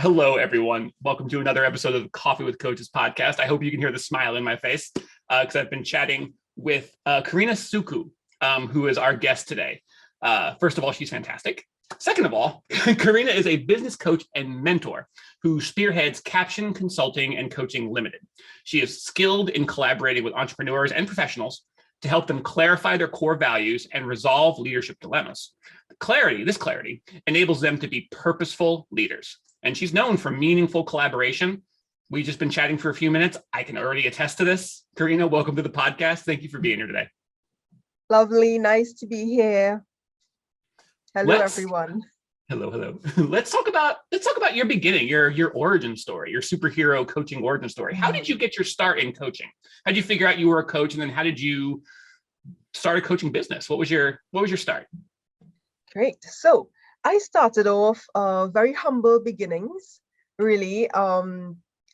Hello, everyone. Welcome to another episode of the Coffee with Coaches podcast. I hope you can hear the smile in my face because I've been chatting with Karena Sukhu, who is our guest today. First of all, she's fantastic. Second of all, Karena is a business coach and mentor who spearheads Caption Consulting and Coaching Limited. She is skilled in collaborating with entrepreneurs and professionals to help them clarify their core values and resolve leadership dilemmas. This clarity enables them to be purposeful leaders. And she's known for meaningful collaboration. We've just been chatting for a few minutes. I can already attest to this. Karena, welcome to the podcast. Thank you for being here today. Lovely. Nice to be here. Hello, everyone. Hello. Let's talk about your beginning, your origin story, your superhero coaching origin story. How did you get your start in coaching? How did you figure out you were a coach, and then how did you start a coaching business? What was your start? Great. So I started off very humble beginnings. Really,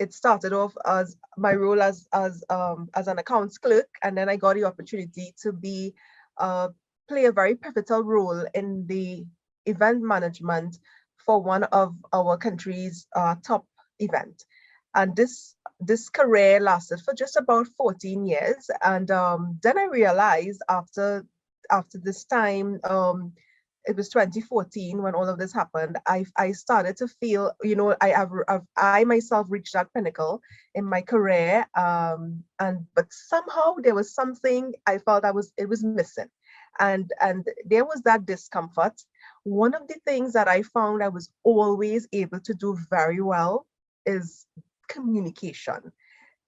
it started off as my role as an accounts clerk, and then I got the opportunity to play a very pivotal role in the event management for one of our country's top event. And this career lasted for just about 14 years. And then I realized after this time, it was 2014 when all of this happened. I started to feel, I myself reached that pinnacle in my career, but somehow there was something I felt it was missing, and there was that discomfort. One of the things that I found I was always able to do very well is communication,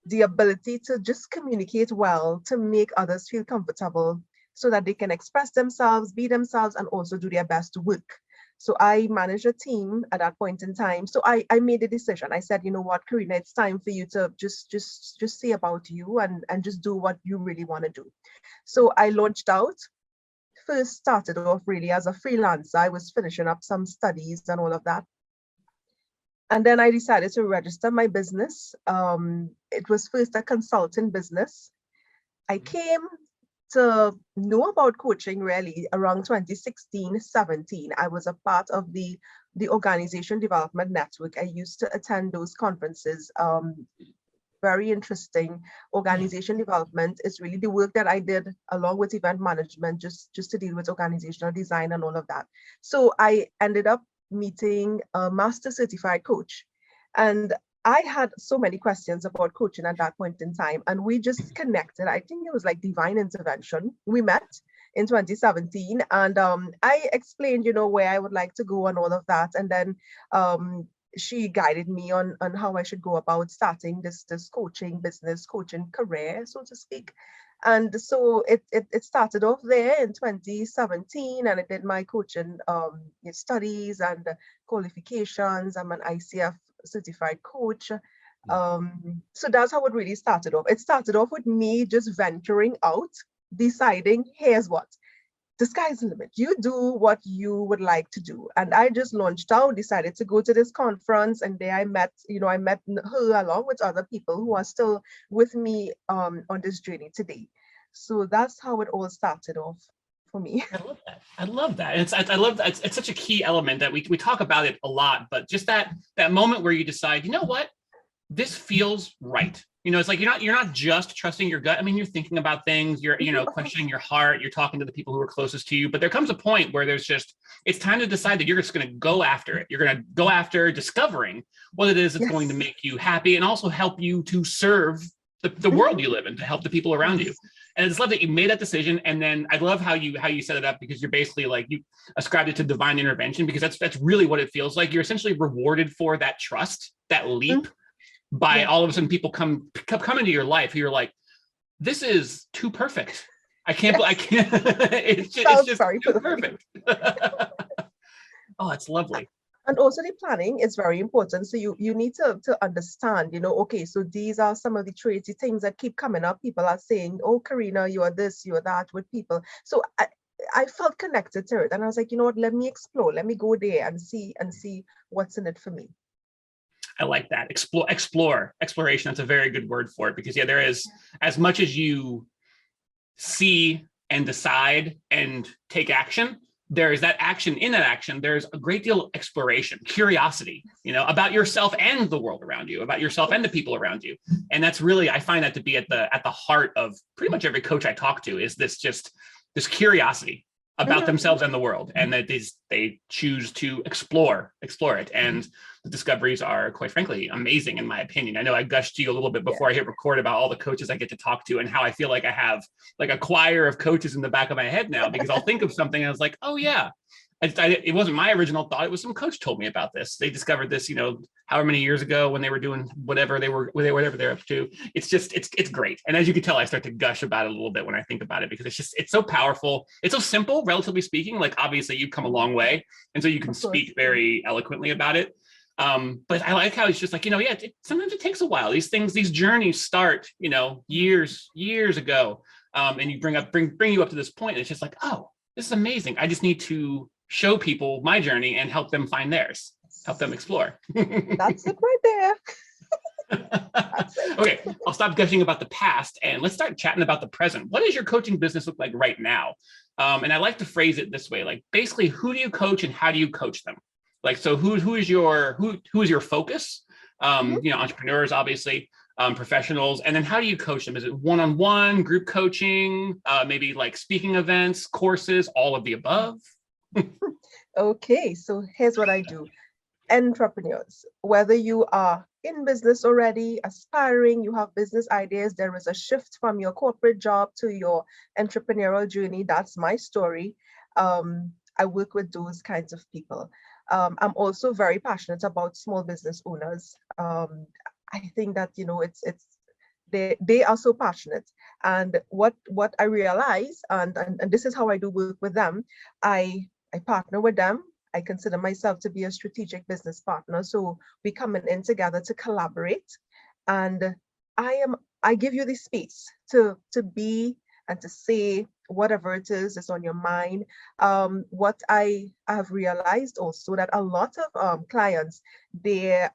the ability to just communicate well, to make others feel comfortable, so that they can express themselves, be themselves, and also do their best work. So I managed a team at that point in time. So I made a decision. I said, you know what, Karena, it's time for you to just say about you and just do what you really want to do. So I launched out. First started off really as a freelancer. I was finishing up some studies and all of that. And then I decided to register my business. It was first a consulting business. I came to know about coaching really around 2016-17. I was a part of the Organization Development Network. I used to attend those conferences. Very interesting. Organization development is really the work that I did along with event management, just to deal with organizational design and all of that. So I ended up meeting a master certified coach, and I had so many questions about coaching at that point in time, and we just connected. I think it was like divine intervention. We met in 2017, and I explained, where I would like to go and all of that. And then she guided me on how I should go about starting this coaching business, coaching career, so to speak. And so it started off there in 2017, and I did my coaching studies and qualifications. I'm an ICF certified coach. So that's how it really started off. It started off with me just venturing out, deciding, here's what, the sky's the limit. You do what you would like to do. And I just launched out, decided to go to this conference, and there I met her along with other people who are still with me on this journey today. So that's how it all started off for me. I love that. I love that. It's such a key element that we talk about it a lot, but just that moment where you decide, you know what, this feels right. It's like you're not just trusting your gut. I mean, you're thinking about things, you're questioning your heart, you're talking to the people who are closest to you, but there comes a point where it's time to decide that you're just going to go after it. You're going to go after discovering what it is that's going to make you happy and also help you to serve the world you live in, to help the people around you. And I just love that you made that decision. And then I love how you set it up, because you're basically like, you ascribed it to divine intervention, because that's really what it feels like. You're essentially rewarded for that trust, that leap, by all of a sudden people come into your life who you're like, this is too perfect. I can't, it's just too perfect. Oh, that's lovely. And also the planning is very important. So you need to understand, okay, so these are some of the traits, the things that keep coming up. People are saying, oh, Karena, you are this, you are that with people. So I felt connected to it. And I was like, you know what, let me explore, let me go there and see what's in it for me. I like that. Exploration. That's a very good word for it, because there is, as much as you see and decide and take action, there's that action. In that action, there's a great deal of exploration, curiosity, about yourself and the world around you, about yourself and the people around you. And that's really, I find that to be at the heart of pretty much every coach I talk to, is this curiosity about themselves and the world, and that they choose to explore it. And the discoveries are, quite frankly, amazing in my opinion. I know I gushed to you a little bit before I hit record about all the coaches I get to talk to, and how I feel like I have like a choir of coaches in the back of my head now, because I'll think of something and I was like, oh yeah, it wasn't my original thought. It was some coach told me about this. They discovered this, however many years ago, when they were doing whatever they're up to. It's great. And as you can tell, I start to gush about it a little bit when I think about it, because it's so powerful. It's so simple, relatively speaking. Like, obviously you've come a long way, and so you can speak very eloquently about it. But I like how it's just like, sometimes it takes a while. These journeys start, years ago. And you bring you up to this point. And it's just like, oh, this is amazing. I just need to show people my journey and help them find theirs, help them explore. That's it right there. Okay, I'll stop gushing about the past and let's start chatting about the present. What does your coaching business look like right now? And I like to phrase it this way, like, basically, who do you coach and how do you coach them? Like, so who is your focus? Entrepreneurs, obviously, professionals, and then how do you coach them? Is it one-on-one, group coaching, maybe like speaking events, courses, all of the above? Okay, so here's what I do. Entrepreneurs, whether you are in business already, aspiring, you have business ideas, there is a shift from your corporate job to your entrepreneurial journey. That's my story. I work with those kinds of people. I'm also very passionate about small business owners. I think that, they are so passionate. And what I realize, and this is how I do work with them, I partner with them. I consider myself to be a strategic business partner. So we coming in together to collaborate. And I give you the space to be and to say whatever it is that's on your mind. What I have realized also, that a lot of clients, they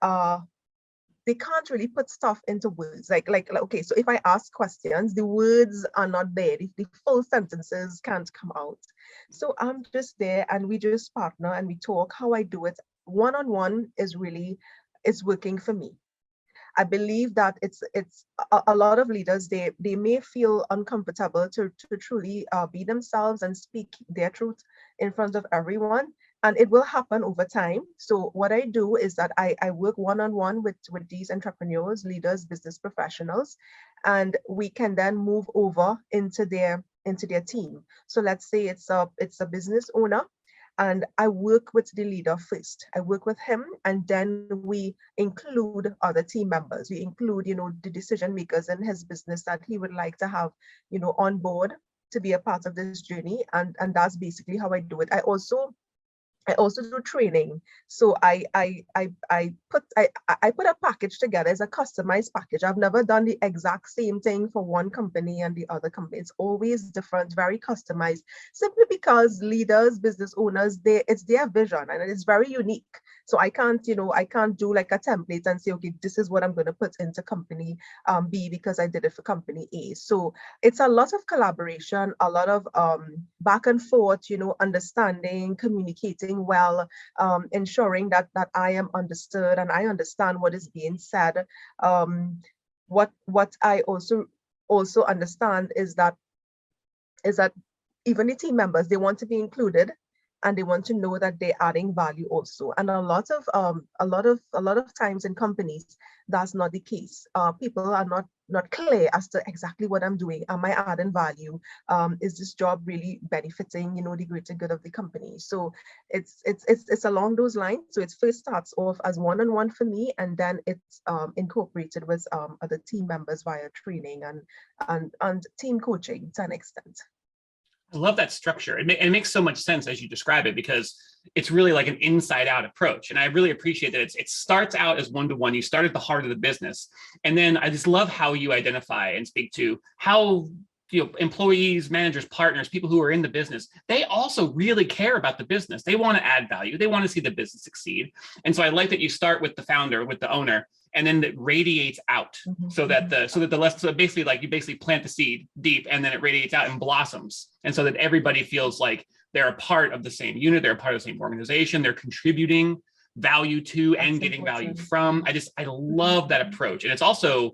can't really put stuff into words. Like, okay, so if I ask questions, the words are not there. The full sentences can't come out. So I'm just there and we just partner and we talk. How I do it one-on-one is working for me. I believe that it's a lot of leaders, they may feel uncomfortable to truly be themselves and speak their truth in front of everyone. And it will happen over time. So what I do is that I work one-on-one with these entrepreneurs, leaders, business professionals, and we can then move over into their team. So let's say it's a business owner, and I work with the leader first. I work with him, and then we include other team members. We include, the decision makers in his business that he would like to have, on board to be a part of this journey. And that's basically how I do it. I also do training. So I put a package together as a customized package. I've never done the exact same thing for one company and the other company. It's always different, very customized, simply because leaders, business owners, it's their vision and it's very unique. So I can't do like a template and say, okay, this is what I'm going to put into company B because I did it for company A. So it's a lot of collaboration, a lot of back and forth, understanding, communicating well, ensuring that I am understood and I understand what is being said. What I also understand is that even the team members, they want to be included and they want to know that they're adding value also. And a lot of times in companies, that's not the case. People are not clear as to exactly what I'm doing. Am I adding value? Is this job really benefiting, the greater good of the company? So it's along those lines. So it first starts off as one-on-one for me, and then it's incorporated with other team members via training and team coaching to an extent. I love that structure. It makes so much sense as you describe it, because it's really like an inside out approach. And I really appreciate that it starts out as one-to-one. You start at the heart of the business. And then I just love how you identify and speak to how employees, managers, partners, people who are in the business, they also really care about the business. They want to add value. They want to see the business succeed. And so I like that you start with the founder, with the owner, and then it radiates out so that the less, so basically like you basically plant the seed deep and then it radiates out and blossoms. And so that everybody feels like they're a part of the same unit, they're a part of the same organization, they're contributing value to and getting value from. I love that approach. And it's also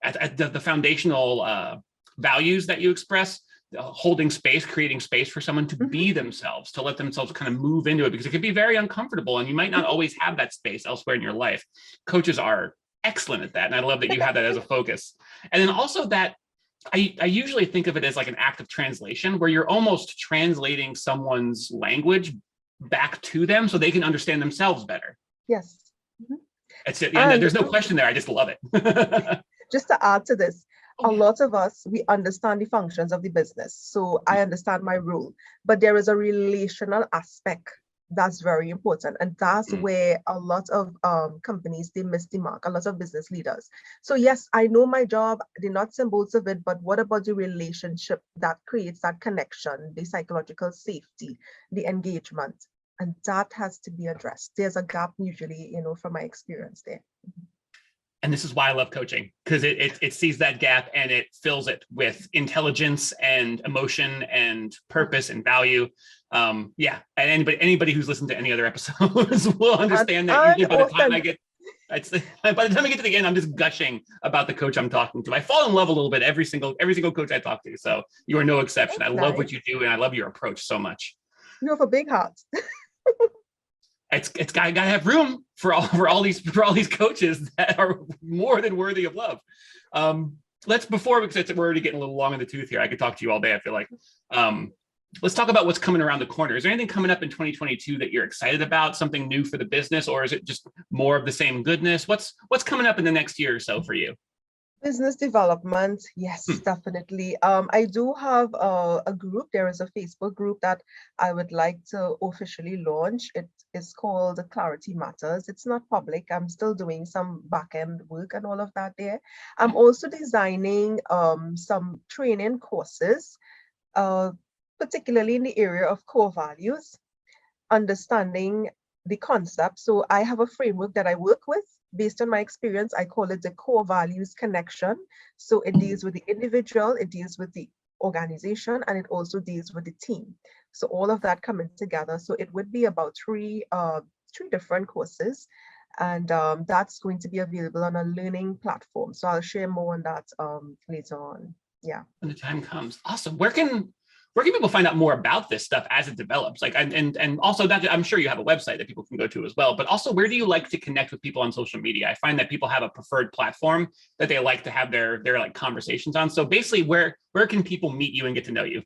at the foundational values that you express, holding space, creating space for someone to be themselves, to let themselves kind of move into it, because it can be very uncomfortable and you might not always have that space elsewhere in your life. Coaches are excellent at that. And I love that you have that as a focus. And then also that I usually think of it as like an act of translation, where you're almost translating someone's language back to them so they can understand themselves better. Yes. That's it. Yeah, there's no question there. I just love it. Just to add to this, a lot of us, we understand the functions of the business. So I understand my role, but there is a relational aspect that's very important. And that's where a lot of companies, they miss the mark, a lot of business leaders. So yes, I know my job, the nuts and bolts of it, but what about the relationship that creates that connection, the psychological safety, the engagement? And that has to be addressed. There's a gap usually, from my experience there. And this is why I love coaching, because it sees that gap and it fills it with intelligence and emotion and purpose and value. And anybody who's listened to any other episodes will understand that usually by the time I get to the end, I'm just gushing about the coach I'm talking to. I fall in love a little bit every single coach I talk to. So you are no exception. I love what you do and I love your approach so much. You have a big heart. It's gotta have room for all these coaches that are more than worthy of love. Because we're already getting a little long in the tooth here. I could talk to you all day, I feel like. Let's talk about what's coming around the corner. Is there anything coming up in 2022 that you're excited about, something new for the business, or is it just more of the same goodness? What's coming up in the next year or so for you? Business development, yes, definitely. I do have a group. There is a Facebook group that I would like to officially launch. It is called Clarity Matters. It's not public. I'm still doing some back-end work and all of that there. I'm also designing some training courses, particularly in the area of core values, understanding the concept. So I have a framework that I work with. Based on my experience, I call it the core values connection. So it deals with the individual, it deals with the organization, and it also deals with the team. So all of that coming together. So it would be about three different courses, and that's going to be available on a learning platform. So I'll share more on that later on. Yeah. When the time comes. Awesome. Where can people find out more about this stuff as it develops? Like, and also that I'm sure you have a website that people can go to as well, but also where do you like to connect with people on social media? I find that people have a preferred platform that they like to have their like conversations on. So basically where can people meet you and get to know you?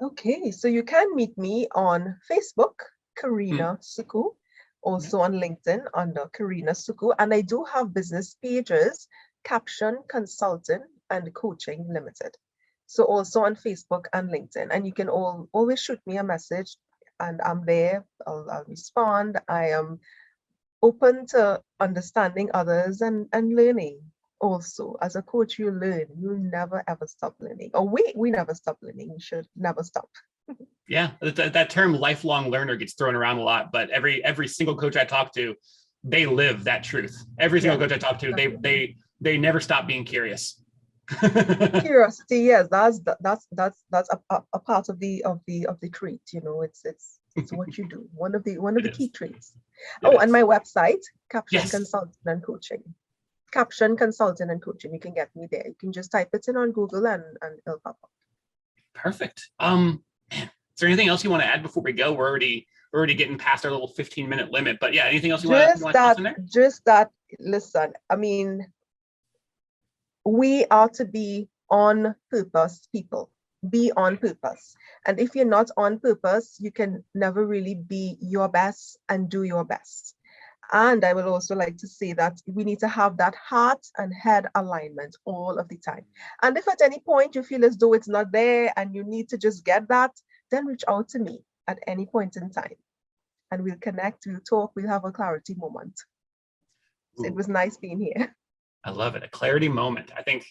Okay. So you can meet me on Facebook, Karena Sukhu, also on LinkedIn under Karena Sukhu. And I do have business pages, Caption Consulting and Coaching Limited. So also on Facebook and LinkedIn, and you can always shoot me a message and I'm there. I'll respond. I am open to understanding others and learning. Also, as a coach, you learn. You never ever stop learning. Or we never stop learning. We should never stop. Yeah, that term lifelong learner gets thrown around a lot, but every single coach I talk to, they live that truth. Every single coach I talk to, they never stop being curious. Curiosity, yes, that's a part of the trait. It's what you do. One of the key traits. And my website, Caption Consulting and Coaching. Caption Consulting and Coaching. You can get me there. You can just type it in on Google and it'll pop up. Perfect. Man, is there anything else you want to add before we go? We're already getting past our little 15-minute limit, but yeah, anything else you want to toss in there? Just that. Listen, I mean, we are to be on purpose, people. Be on purpose. And if you're not on purpose, you can never really be your best and do your best. And I would also like to say that we need to have that heart and head alignment all of the time. And if at any point you feel as though it's not there and you need to just get that, then reach out to me at any point in time. And we'll connect, we'll talk, we'll have a clarity moment. So it was nice being here. I love it. A clarity moment. I think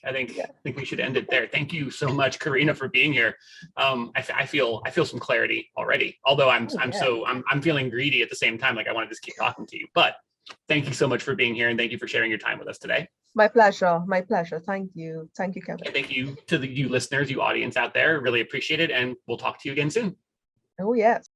we should end it there. Thank you so much, Karena, for being here. I feel some clarity already. Although I'm feeling greedy at the same time. Like I want to just keep talking to you. But Thank you so much for being here, and thank you for sharing your time with us today. My pleasure. My pleasure. Thank you. Thank you, Kevin. And thank you to you listeners, you audience out there. Really appreciate it, and we'll talk to you again soon. Oh, yes.